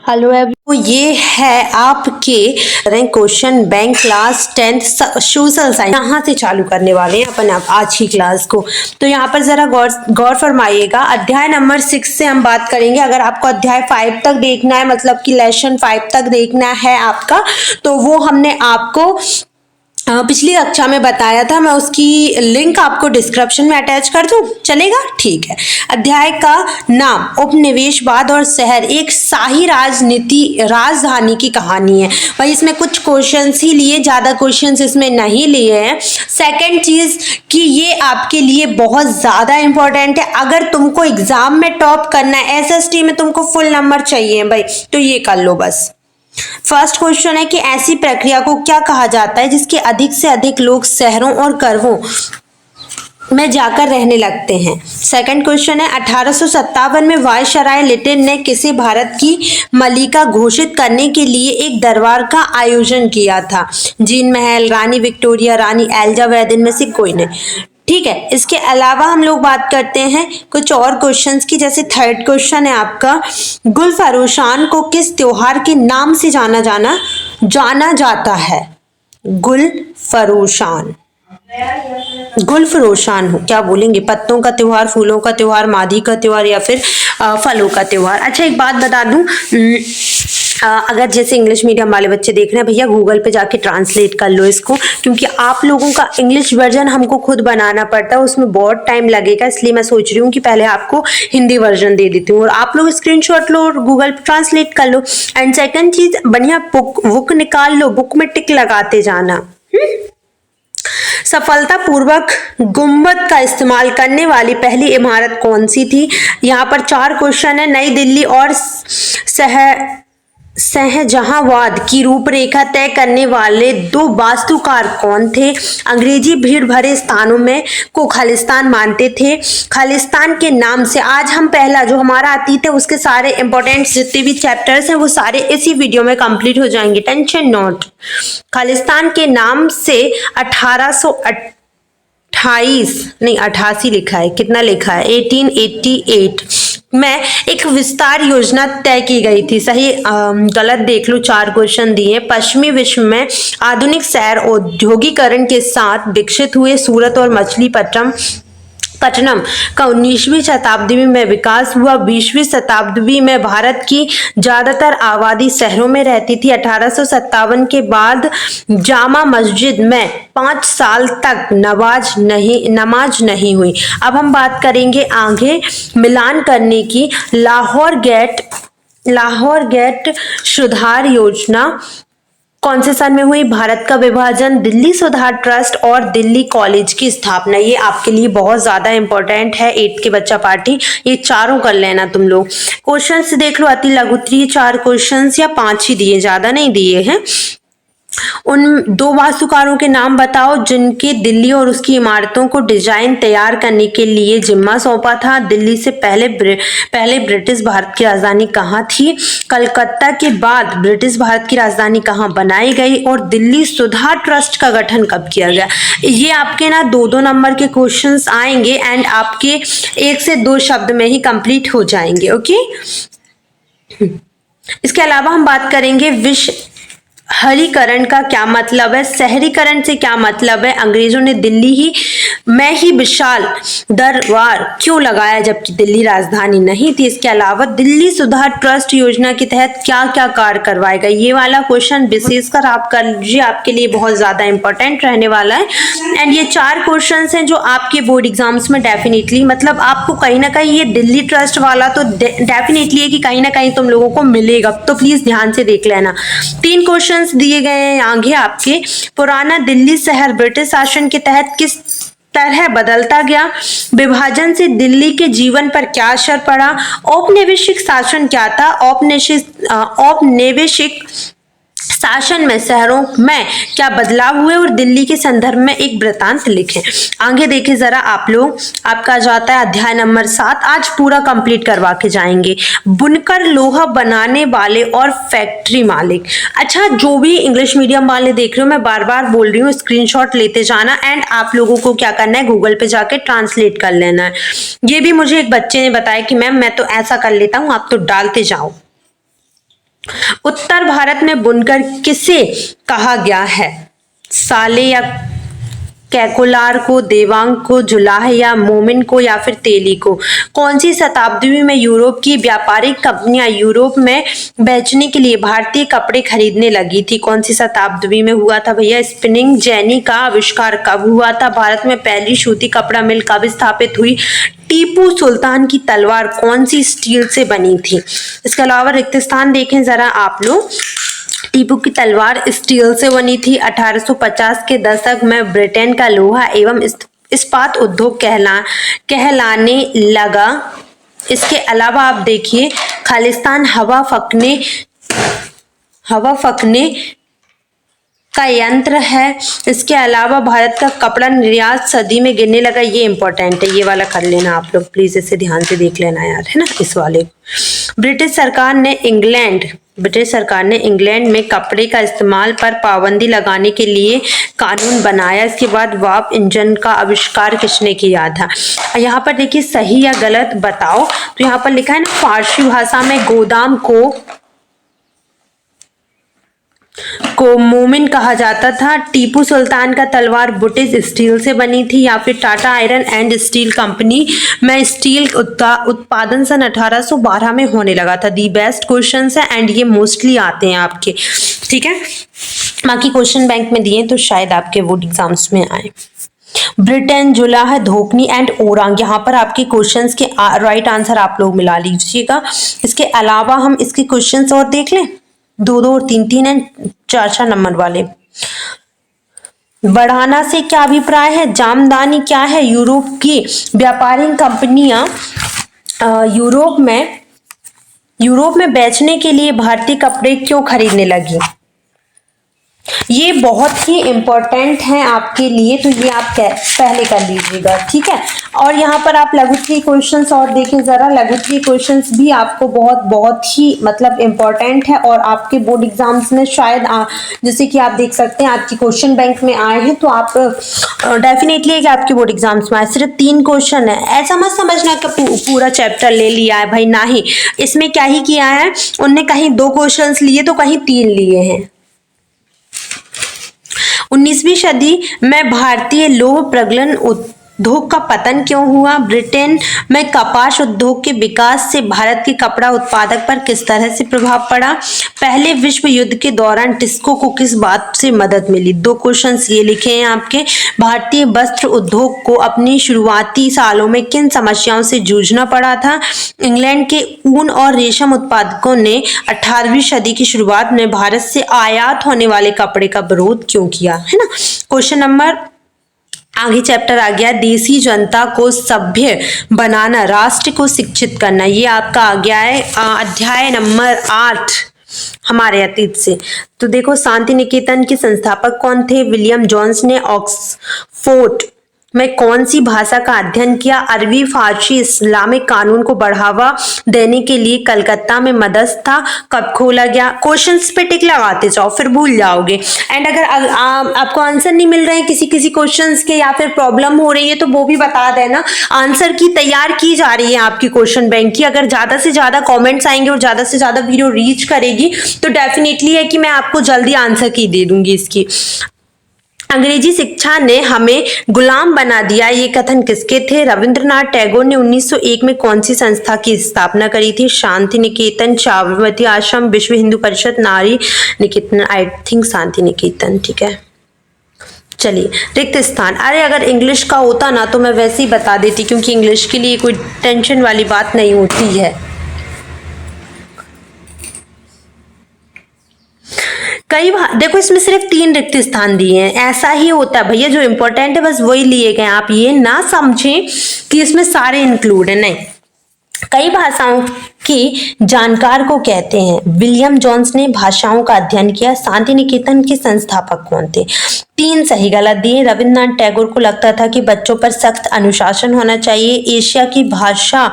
Hello everyone, ये है आपके question bank class 10th social science. यहाँ से चालू करने वाले हैं अपन आज की क्लास को। तो यहाँ पर जरा गौर फरमाइएगा। अध्याय नंबर 6 से हम बात करेंगे। अगर आपको अध्याय 5 तक देखना है, मतलब कि लेसन 5 तक देखना है आपका, तो वो हमने आपको पिछली कक्षा में बताया था। मैं उसकी लिंक आपको डिस्क्रिप्शन में अटैच कर दूं, चलेगा? ठीक है। अध्याय का नाम उपनिवेशवाद और शहर, एक शाही राजधानी की कहानी है। भाई इसमें कुछ क्वेश्चंस ही लिए, ज्यादा क्वेश्चंस इसमें नहीं लिए हैं। सेकंड चीज कि ये आपके लिए बहुत ज्यादा इंपॉर्टेंट है। अगर तुमको एग्जाम में टॉप करना है, एसएसटी में तुमको फुल नंबर चाहिए भाई, तो ये कर लो बस। फर्स्ट क्वेश्चन है कि ऐसी प्रक्रिया को क्या कहा जाता है जिसके अधिक से अधिक लोग शहरों और कस्बों में जाकर रहने लगते हैं। सेकंड क्वेश्चन है 1857 में वायसराय लिटिल ने किसे भारत की मलिका घोषित करने के लिए एक दरबार का आयोजन किया था? जीन महल, रानी विक्टोरिया, रानी एलिजाबेथ, इनमें से कोई नहीं। ठीक है। इसके अलावा हम लोग बात करते हैं कुछ और क्वेश्चंस की। जैसे थर्ड क्वेश्चन है आपका, गुल फरोशान को किस त्योहार के नाम से जाना जाता है? गुल फरोशान हो, क्या बोलेंगे? पत्तों का त्योहार, फूलों का त्योहार, मादी का त्योहार, या फिर फलों का त्योहार? अच्छा, एक बात बता दूं, अगर जैसे इंग्लिश मीडियम वाले बच्चे देख रहे हैं, भैया गूगल पे जाके ट्रांसलेट कर लो इसको, क्योंकि आप लोगों का इंग्लिश वर्जन हमको खुद बनाना पड़ता है, उसमें बहुत टाइम लगेगा। इसलिए मैं सोच रही हूँ कि पहले आपको हिंदी वर्जन दे देती हूँ और आप लोग स्क्रीनशॉट लो और गूगल पे ट्रांसलेट कर लो। एंड सेकंड चीज, बढ़िया बुक निकाल लो, बुक में टिक लगाते जाना। सफलतापूर्वक गुंबद का इस्तेमाल करने वाली पहली इमारत कौन सी थी? यहाँ पर 4 क्वेश्चन है। नई दिल्ली और शाहजहांबाद की रूपरेखा तय करने वाले 2 वास्तुकार कौन थे? अंग्रेजी भीड़ भरे स्थानों में को खालिस्तान मानते थे। खालिस्तान के नाम से आज हम पहला जो हमारा अतीत है उसके सारे इंपॉर्टेंट जितने भी चैप्टर्स हैं वो सारे इसी वीडियो में कंप्लीट हो जाएंगे, टेंशन नॉट। खालिस्तान के नाम से 1888 लिखा है, कितना लिखा है? 1888 में एक विस्तार योजना तय की गई थी। सही गलत देख लो, 4 क्वेश्चन दिए। पश्चिमी विश्व में आधुनिक शहर औद्योगिकरण के साथ विकसित हुए। सूरत और मछलीपट्टनम का 19वीं शताब्दी में विकास हुआ। 20वीं शताब्दी में भारत की ज्यादातर आबादी शहरों में रहती थी। 1857 के बाद जामा मस्जिद में 5 साल तक नमाज नहीं हुई। अब हम बात करेंगे आगे मिलान करने की। लाहौर गेट सुधार योजना कौन से सन में हुई? भारत का विभाजन, दिल्ली सुधार ट्रस्ट और दिल्ली कॉलेज की स्थापना। ये आपके लिए बहुत ज्यादा इंपॉर्टेंट है, 8th के बच्चा पार्टी, ये चारों कर लेना तुम लोग। क्वेश्चंस देख लो, अति लघुत्तरीय 4 क्वेश्चंस या 5 ही दिए, ज्यादा नहीं दिए हैं। उन 2 वास्तुकारों के नाम बताओ जिनके दिल्ली और उसकी इमारतों को डिजाइन तैयार करने के लिए जिम्मा सौंपा था। दिल्ली से पहले ब्रिटिश भारत की राजधानी कहाँ थी? कलकत्ता के बाद ब्रिटिश भारत की राजधानी कहाँ बनाई गई? और दिल्ली सुधार ट्रस्ट का गठन कब किया गया? ये आपके ना 2-2 नंबर के क्वेश्चंस आएंगे एंड आपके 1 से 2 शब्द में ही कंप्लीट हो जाएंगे। ओके, इसके अलावा हम बात करेंगे शहरीकरण का क्या मतलब है? शहरीकरण से क्या मतलब है? अंग्रेजों ने दिल्ली में ही विशाल दरबार क्यों लगाया जबकि दिल्ली राजधानी नहीं थी? इसके अलावा दिल्ली सुधार ट्रस्ट योजना के तहत क्या क्या कार्य करवाए गए? ये वाला क्वेश्चन विशेषकर आप कर लीजिए, आपके लिए बहुत ज्यादा इंपॉर्टेंट रहने वाला है। एंड ये 4 क्वेश्चन हैं जो आपके बोर्ड एग्जाम्स में डेफिनेटली, मतलब आपको कहीं ना कहीं ये दिल्ली ट्रस्ट वाला तो डेफिनेटली है कि कहीं ना कहीं तुम लोगों को मिलेगा, तो प्लीज ध्यान से देख लेना। 3 क्वेश्चन दिए गए हैं आगे आपके। पुराना दिल्ली शहर ब्रिटिश शासन के तहत किस तरह बदलता गया? विभाजन से दिल्ली के जीवन पर क्या असर पड़ा? औपनिवेशिक शासन क्या था? औपनिवेशिक शासन में शहरों में क्या बदलाव हुए? और दिल्ली के संदर्भ में एक वृत्तांत लिखें। आगे देखें जरा आप लोग, आपका जाता है अध्याय नंबर 7, आज पूरा कंप्लीट करवा के जाएंगे। बुनकर, लोहा बनाने वाले और फैक्ट्री मालिक। अच्छा, जो भी इंग्लिश मीडियम वाले देख रहे हो, मैं बार बार बोल रही हूँ, स्क्रीनशॉट लेते जाना एंड आप लोगों को क्या करना है, गूगल पे जाके ट्रांसलेट कर लेना है। ये भी मुझे एक बच्चे ने बताया कि मैम मैं तो ऐसा कर लेता हूँ, आप तो डालते जाओ। उत्तर भारत में बुनकर किसे कहा गया है? साले या कैकुलार को, देवांग को, जुलाह या मोमिन को या फिर तेली को? कौन सी शताब्दी में यूरोप की व्यापारिक कंपनियां यूरोप में बेचने के लिए भारतीय कपड़े खरीदने लगी थी? कौन सी शताब्दी में हुआ था भैया? स्पिनिंग जेनी का आविष्कार कब हुआ था? भारत में पहली सूती कपड़ा मिल कब स्थापित हुई? टीपू सुल्तान की तलवार कौन सी स्टील से बनी थी? इसके अलावा रिक्त स्थान देखें जरा आप लोग। टीपू की तलवार स्टील से बनी थी। 1850 के दशक में ब्रिटेन का लोहा एवं इस्पात उद्योग कहलाने लगा। इसके अलावा आप देखिए खालिस्तान हवा फकने का यंत्र है। इसके अलावा भारत का कपड़ा निर्यात सदी में गिरने लगा। ये इंपॉर्टेंट है, ये वाला कर लेना आप लोग प्लीज, इसे ध्यान से देख लेना यार, है ना इस वाले। ब्रिटिश सरकार ने इंग्लैंड में कपड़े का इस्तेमाल पर पाबंदी लगाने के लिए कानून बनाया। इसके बाद वार्प इंजन का आविष्कार किसने किया था? यहाँ पर देखिए सही या गलत बताओ। तो यहाँ पर लिखा है ना, फारसी भाषा में गोदाम को मोमिन कहा जाता था। टीपू सुल्तान का तलवार ब्रिटिश स्टील से बनी थी। या फिर Tata iron and steel company में स्टील उत्पादन सन 1812 में होने लगा था। दी बेस्ट क्वेश्चन है एंड ये मोस्टली आते हैं आपके, ठीक है। बाकी क्वेश्चन बैंक में दिए तो शायद आपके बोर्ड एग्जाम्स में आए। ब्रिटेन, जुलाह, धोकनी एंड ओरांग, यहाँ पर आपके क्वेश्चंस के राइट आंसर आप लोग मिला लीजिएगा। इसके अलावा हम इसके क्वेश्चंस और देख लें, 2-2 और 3-3 एंड 4-4 नंबर वाले। बढ़ाना से क्या अभिप्राय है? जामदानी क्या है? यूरोप की व्यापारिक कंपनियां यूरोप में बेचने के लिए भारतीय कपड़े क्यों खरीदने लगी? ये बहुत ही इंपॉर्टेंट है आपके लिए, तो ये आप पहले कर लीजिएगा, ठीक है। और यहाँ पर आप लघुत्री क्वेश्चंस और देखें जरा, लघुत्री क्वेश्चंस भी आपको बहुत ही मतलब इंपॉर्टेंट है और आपके बोर्ड एग्जाम्स में शायद जैसे कि आप देख सकते हैं आपकी क्वेश्चन बैंक में आए हैं, तो आप डेफिनेटली कि आपके बोर्ड एग्जाम्स में आए। सिर्फ 3 क्वेश्चन है, ऐसा मत समझना कि पूरा चैप्टर ले लिया है भाई, ना ही। इसमें क्या ही किया है उनने, कहीं 2 क्वेश्चन लिए तो कहीं 3 लिए हैं। 19वीं सदी में भारतीय लौह प्रगलन उद्योग का पतन क्यों हुआ? ब्रिटेन में कपास उद्योग के विकास से भारत के कपड़ा उत्पादक पर किस तरह से प्रभाव पड़ा? पहले विश्व युद्ध के दौरान टिस्को को किस बात से मदद मिली? 2 क्वेश्चंस ये लिखे हैं आपके। भारतीय वस्त्र उद्योग को अपनी शुरुआती सालों में किन समस्याओं से जूझना पड़ा था? इंग्लैंड के ऊन और रेशम उत्पादकों ने 18वीं सदी की शुरुआत में भारत से आयात होने वाले कपड़े का विरोध क्यों किया, है ना। क्वेश्चन नंबर आगे चैप्टर आ गया, देसी जनता को सभ्य बनाना, राष्ट्र को शिक्षित करना। ये आपका आ गया है अध्याय नंबर 8 हमारे अतीत से। तो देखो शांति निकेतन के संस्थापक कौन थे? विलियम जोन्स ने ऑक्सफोर्ड में कौन सी भाषा का अध्ययन किया? अरबी, फारसी। इस्लामिक कानून को बढ़ावा देने के लिए कलकत्ता में मदरसा कब खोला गया? क्वेश्चंस पे टिक लगाते जाओ फिर भूल जाओगे। एंड अगर आपको आंसर नहीं मिल रहे हैं किसी क्वेश्चंस के या फिर प्रॉब्लम हो रही है तो वो भी बता देना। आंसर की तैयार की जा रही है आपकी क्वेश्चन बैंक की। अगर ज्यादा से ज्यादा कॉमेंट्स आएंगे और ज्यादा से ज्यादा वीडियो रीच करेगी तो डेफिनेटली है कि मैं आपको जल्दी आंसर की दे दूंगी इसकी। अंग्रेजी शिक्षा ने हमें गुलाम बना दिया, ये कथन किसके थे? रविंद्रनाथ टैगोर ने 1901 में कौन सी संस्था की स्थापना करी थी? शांति निकेतन, साबरमती आश्रम, विश्व हिंदू परिषद, नारी निकेतन। आई थिंक शांति निकेतन, ठीक है। चलिए रिक्त स्थान, अरे अगर इंग्लिश का होता ना तो मैं वैसे ही बता देती, क्योंकि इंग्लिश के लिए कोई टेंशन वाली बात नहीं होती है। कई बार देखो इसमें सिर्फ 3 रिक्त स्थान दिए हैं, ऐसा ही होता है भैया, जो इंपॉर्टेंट है बस वही लिए गए। आप ये ना समझें कि इसमें सारे इंक्लूड है, नहीं। कई भाषाओं के जानकार को कहते हैं। विलियम जोन्स ने भाषाओं का अध्ययन किया। शांति निकेतन के संस्थापक कौन थे? 3 सही गलत दिए। रविंद्रनाथ टैगोर को लगता था कि बच्चों पर सख्त अनुशासन होना चाहिए। एशिया की भाषा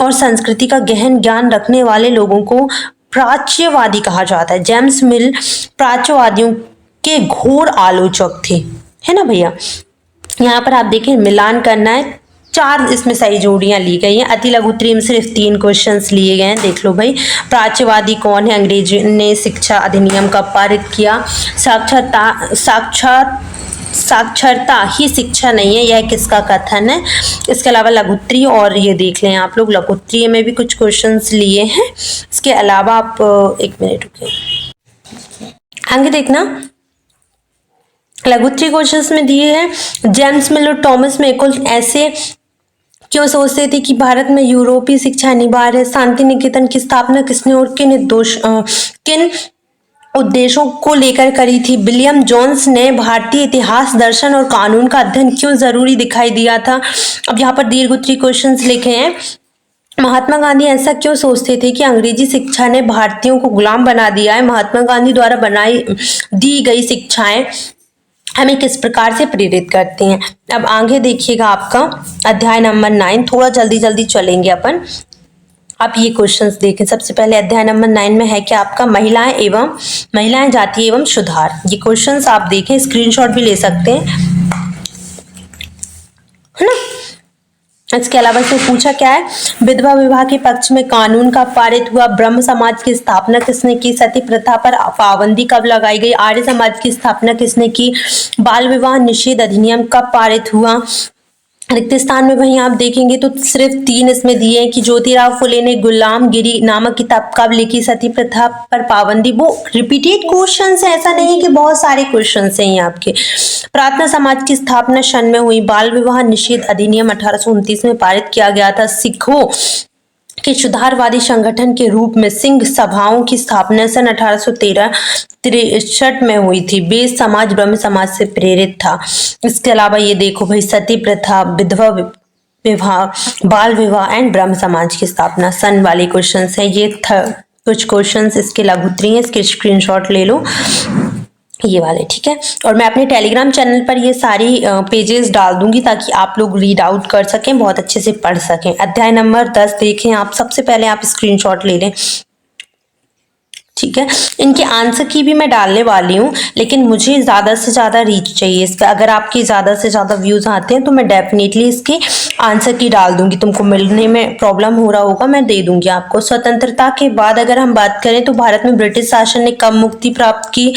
और संस्कृति का गहन ज्ञान रखने वाले लोगों को प्राच्यवादी कहा जाता है। जेम्स मिल प्राच्यवादियों के घोर आलोचक थे, है ना भैया। यहाँ पर आप देखें मिलान करना है 4 इसमें सही जोड़ियां ली गई हैं। अति लघु उत्तरीय में सिर्फ 3 क्वेश्चंस लिए गए हैं। देख लो भाई, प्राच्यवादी कौन है, अंग्रेजी ने शिक्षा अधिनियम कब पारित किया, साक्षरता ही शिक्षा नहीं है, यह किसका कथन है। इसके अलावा लघु उत्तरीय और ये देख लें आप लोग, लघु उत्तरीय में भी कुछ क्वेश्चंस लिए हैं। इसके अलावा आप एक मिनट रुकिए, आगे देखना। लघु उत्तरीय क्वेश्चंस में दिए हैं, जेम्स मिल और टॉमस मेकल ऐसे क्यों सोचते थे कि भारत में यूरोपीय शिक्षा अनिवार्य है। शांति निकेतन की स्थापना किसने और किन उद्देश्यों को लेकर करी थी। विलियम जोन्स ने भारतीय इतिहास, दर्शन और कानून का अध्ययन क्यों जरूरी दिखाई दिया था। अब यहाँ पर दीर्घ उत्तरीय क्वेश्चंस लिखे हैं। महात्मा गांधी ऐसा क्यों सोचते थे कि अंग्रेजी शिक्षा ने भारतीयों को गुलाम बना दिया है। महात्मा गांधी द्वारा बनाई दी गई शिक्षाएं हमें किस प्रकार से प्रेरित करती हैं। अब आगे देखिएगा आपका अध्याय नंबर 9, थोड़ा जल्दी जल्दी चलेंगे अपन। आप ये क्वेश्चंस देखें। सबसे पहले अध्याय नंबर 9 में है कि आपका महिलाएं जाति एवं सुधार। ये क्वेश्चंस आप देखें, स्क्रीनशॉट भी ले सकते हैं, है ना। इसके अलावा से पूछा क्या है, विधवा विवाह के पक्ष में कानून कब पारित हुआ, ब्रह्म समाज की स्थापना किसने की, सती प्रथा पर पाबंदी कब लगाई गई, आर्य समाज की स्थापना किसने की, बाल विवाह निषेध अधिनियम कब पारित हुआ। रिक्त स्थान में वहीं आप देखेंगे तो सिर्फ 3 इसमें दिए हैं कि ज्योतिराव फुले ने गुलामगिरी नामक किताब कब लिखी, सती प्रथा पर पाबंदी। वो रिपीटेड क्वेश्चंस है, ऐसा नहीं कि बहुत सारे क्वेश्चंस हैं ये आपके। प्रार्थना समाज की स्थापना सन में हुई, बाल विवाह निषेध अधिनियम 1829 में पारित किया गया था, सिखों के सुधारवादी संगठन के रूप में सिंह सभाओं की स्थापना सन 1863 में हुई थी, बेस समाज ब्रह्म समाज से प्रेरित था। इसके अलावा ये देखो भाई, सती प्रथा, विधवा विवाह, बाल विवाह एंड ब्रह्म समाज की स्थापना सन वाले क्वेश्चंस हैं। ये कुछ क्वेश्चंस इसके लघु उत्तरीय हैं, इसके स्क्रीनशॉट ले लो ये वाले, ठीक है। और मैं अपने टेलीग्राम चैनल पर ये सारी पेजेस डाल दूंगी ताकि आप लोग रीड आउट कर सकें, बहुत अच्छे से पढ़ सकें। अध्याय नंबर 10 देखें आप, सबसे पहले आप स्क्रीनशॉट ले लें, ठीक है। इनके आंसर की भी मैं डालने वाली हूँ, लेकिन मुझे ज़्यादा से ज़्यादा रीच चाहिए इस पर। अगर आपके ज़्यादा से ज़्यादा व्यूज़ आते हैं तो मैं डेफिनेटली इसके आंसर की डाल दूंगी। तुमको मिलने में प्रॉब्लम हो रहा होगा, मैं दे दूंगी आपको। स्वतंत्रता के बाद अगर हम बात करें तो भारत में ब्रिटिश शासन ने कब मुक्ति प्राप्त की,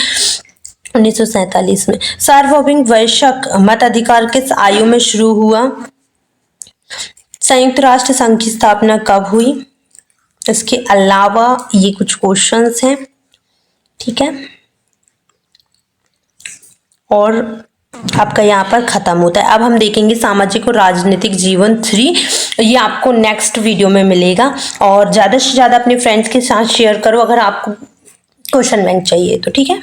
1947 में। सार्वभौमिक वयस्क मताधिकार किस आयु में शुरू हुआ। संयुक्त राष्ट्र संघ की स्थापना कब हुई। इसके अलावा ये कुछ क्वेश्चंस हैं, ठीक है। और आपका यहाँ पर खत्म होता है। अब हम देखेंगे सामाजिक और राजनीतिक जीवन 3, ये आपको नेक्स्ट वीडियो में मिलेगा। और ज़्यादा से ज़्यादा अपने फ्रेंड्स के साथ शेयर करो अगर आपको क्वेश्चन बैंक चाहिए तो, ठीक है।